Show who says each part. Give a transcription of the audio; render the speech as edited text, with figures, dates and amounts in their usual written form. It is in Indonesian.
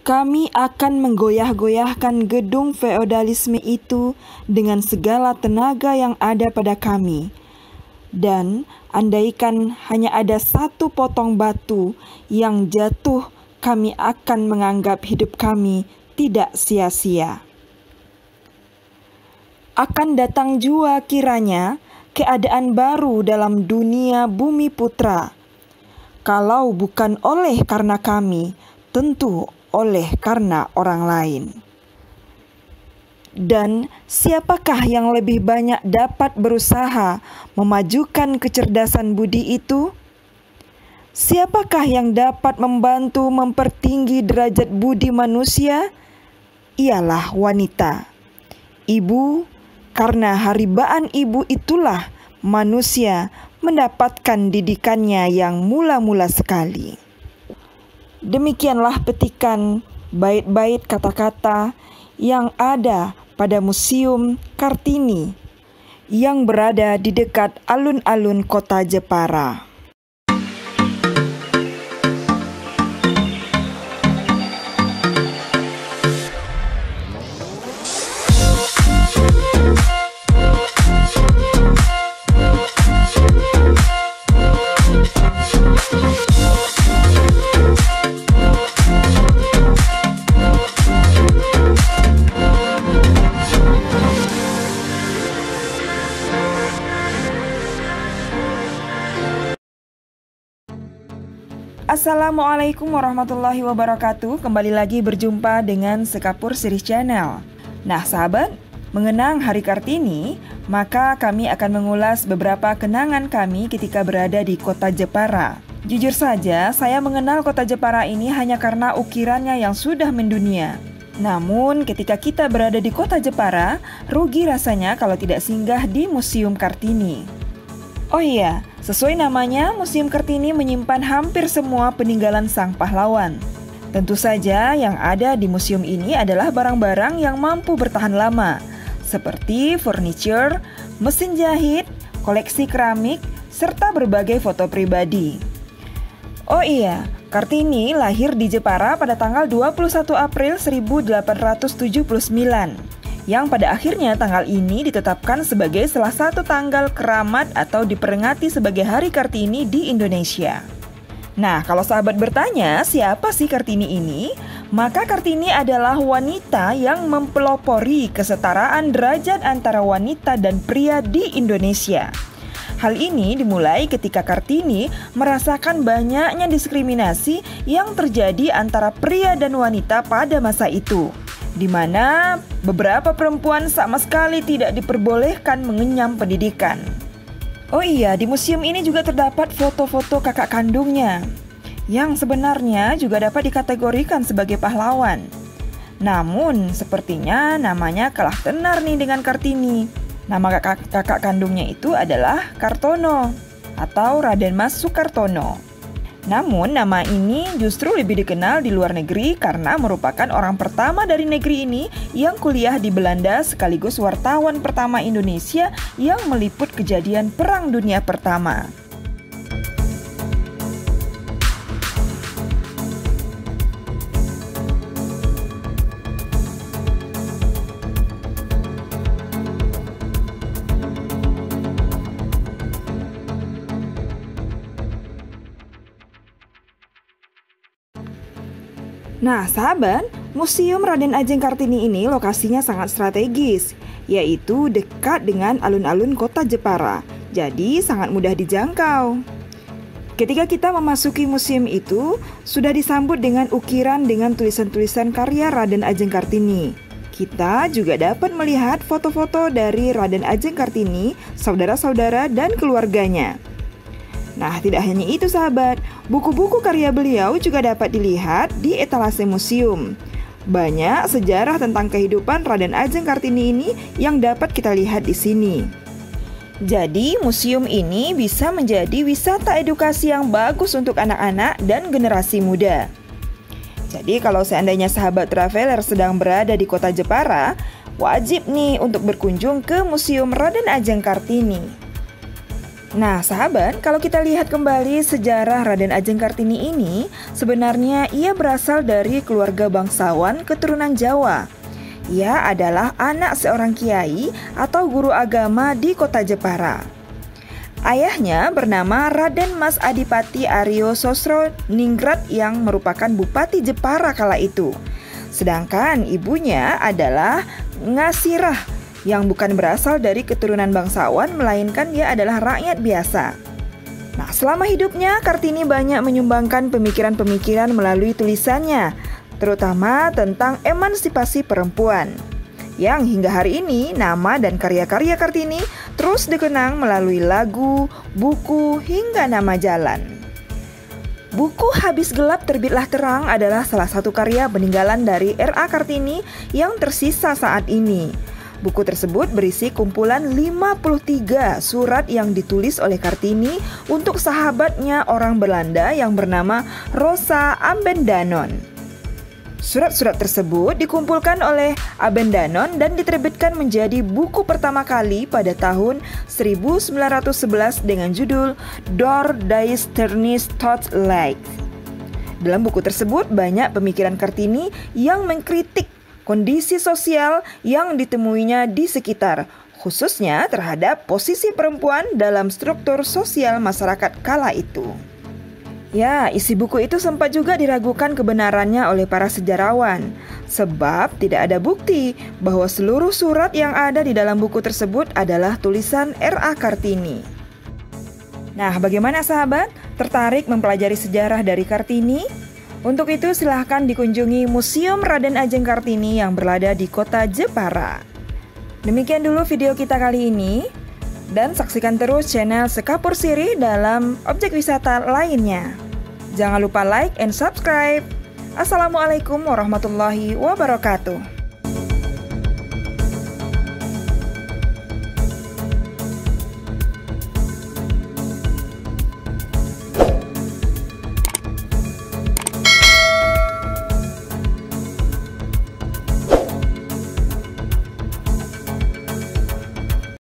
Speaker 1: Kami akan menggoyah-goyahkan gedung feodalisme itu dengan segala tenaga yang ada pada kami. Dan andaikan hanya ada satu potong batu yang jatuh, kami akan menganggap hidup kami tidak sia-sia. Akan datang jua kiranya keadaan baru dalam dunia bumi putra. Kalau bukan oleh karena kami, tentu oleh karena orang lain. Dan siapakah yang lebih banyak dapat berusaha memajukan kecerdasan budi itu? Siapakah yang dapat membantu mempertinggi derajat budi manusia? Ialah wanita. Ibu, karena haribaan ibu itulah manusia mendapatkan didikannya yang mula-mula sekali. Demikianlah petikan bait-bait kata-kata yang ada pada Museum Kartini yang berada di dekat alun-alun kota Jepara. Assalamualaikum warahmatullahi wabarakatuh. Kembali lagi berjumpa dengan Sekapur Series Channel. Nah sahabat, mengenang Hari Kartini, maka kami akan mengulas beberapa kenangan kami ketika berada di kota Jepara. Jujur saja, saya mengenal kota Jepara ini hanya karena ukirannya yang sudah mendunia. Namun ketika kita berada di kota Jepara, rugi rasanya kalau tidak singgah di Museum Kartini. Oh iya, sesuai namanya, Museum Kartini menyimpan hampir semua peninggalan sang pahlawan. Tentu saja yang ada di museum ini adalah barang-barang yang mampu bertahan lama, seperti furniture, mesin jahit, koleksi keramik, serta berbagai foto pribadi. Oh iya, Kartini lahir di Jepara pada tanggal 21 April 1879. Yang pada akhirnya tanggal ini ditetapkan sebagai salah satu tanggal keramat atau diperingati sebagai Hari Kartini di Indonesia. Nah, kalau sahabat bertanya, siapa sih Kartini ini? Maka Kartini adalah wanita yang mempelopori kesetaraan derajat antara wanita dan pria di Indonesia. Hal ini dimulai ketika Kartini merasakan banyaknya diskriminasi yang terjadi antara pria dan wanita pada masa itu, di mana beberapa perempuan sama sekali tidak diperbolehkan mengenyam pendidikan. Oh iya, di museum ini juga terdapat foto-foto kakak kandungnya, yang sebenarnya juga dapat dikategorikan sebagai pahlawan. Namun, sepertinya namanya kalah tenar nih dengan Kartini. Nama kakak kandungnya itu adalah Kartono atau Raden Mas Sukartono. Namun nama ini justru lebih dikenal di luar negeri karena merupakan orang pertama dari negeri ini yang kuliah di Belanda sekaligus wartawan pertama Indonesia yang meliput kejadian Perang Dunia Pertama. Nah sahabat, Museum Raden Ajeng Kartini ini lokasinya sangat strategis, yaitu dekat dengan alun-alun kota Jepara, jadi sangat mudah dijangkau. Ketika kita memasuki museum itu, sudah disambut dengan ukiran dengan tulisan-tulisan karya Raden Ajeng Kartini. Kita juga dapat melihat foto-foto dari Raden Ajeng Kartini, saudara-saudara dan keluarganya. Nah, tidak hanya itu sahabat, buku-buku karya beliau juga dapat dilihat di etalase museum. Banyak sejarah tentang kehidupan Raden Ajeng Kartini ini yang dapat kita lihat di sini. Jadi, museum ini bisa menjadi wisata edukasi yang bagus untuk anak-anak dan generasi muda. Jadi, kalau seandainya sahabat traveler sedang berada di kota Jepara, wajib nih untuk berkunjung ke Museum Raden Ajeng Kartini. Nah, sahabat, kalau kita lihat kembali sejarah Raden Ajeng Kartini ini, sebenarnya ia berasal dari keluarga bangsawan keturunan Jawa. Ia adalah anak seorang kiai atau guru agama di kota Jepara. Ayahnya bernama Raden Mas Adipati Aryo Sosro Ningrat yang merupakan Bupati Jepara kala itu. Sedangkan ibunya adalah Ngasirah yang bukan berasal dari keturunan bangsawan, melainkan dia adalah rakyat biasa. Nah, selama hidupnya, Kartini banyak menyumbangkan pemikiran-pemikiran melalui tulisannya, terutama tentang emansipasi perempuan. Yang hingga hari ini, nama dan karya-karya Kartini terus dikenang melalui lagu, buku, hingga nama jalan. Buku Habis Gelap Terbitlah Terang adalah salah satu karya peninggalan dari R.A. Kartini yang tersisa saat ini. Buku tersebut berisi kumpulan 53 surat yang ditulis oleh Kartini untuk sahabatnya orang Belanda yang bernama Rosa Ambendanon. Surat-surat tersebut dikumpulkan oleh Ambendanon dan diterbitkan menjadi buku pertama kali pada tahun 1911 dengan judul Door des Sternis Tot Light. Dalam buku tersebut banyak pemikiran Kartini yang mengkritik kondisi sosial yang ditemuinya di sekitar, khususnya terhadap posisi perempuan dalam struktur sosial masyarakat kala itu. Ya, isi buku itu sempat juga diragukan kebenarannya oleh para sejarawan, sebab tidak ada bukti bahwa seluruh surat yang ada di dalam buku tersebut adalah tulisan R.A. Kartini. Nah, bagaimana sahabat? Tertarik mempelajari sejarah dari Kartini? Untuk itu silahkan dikunjungi Museum Raden Ajeng Kartini yang berada di kota Jepara. Demikian dulu video kita kali ini, dan saksikan terus channel Sekapur Sirih dalam objek wisata lainnya. Jangan lupa like and subscribe. Assalamualaikum warahmatullahi wabarakatuh.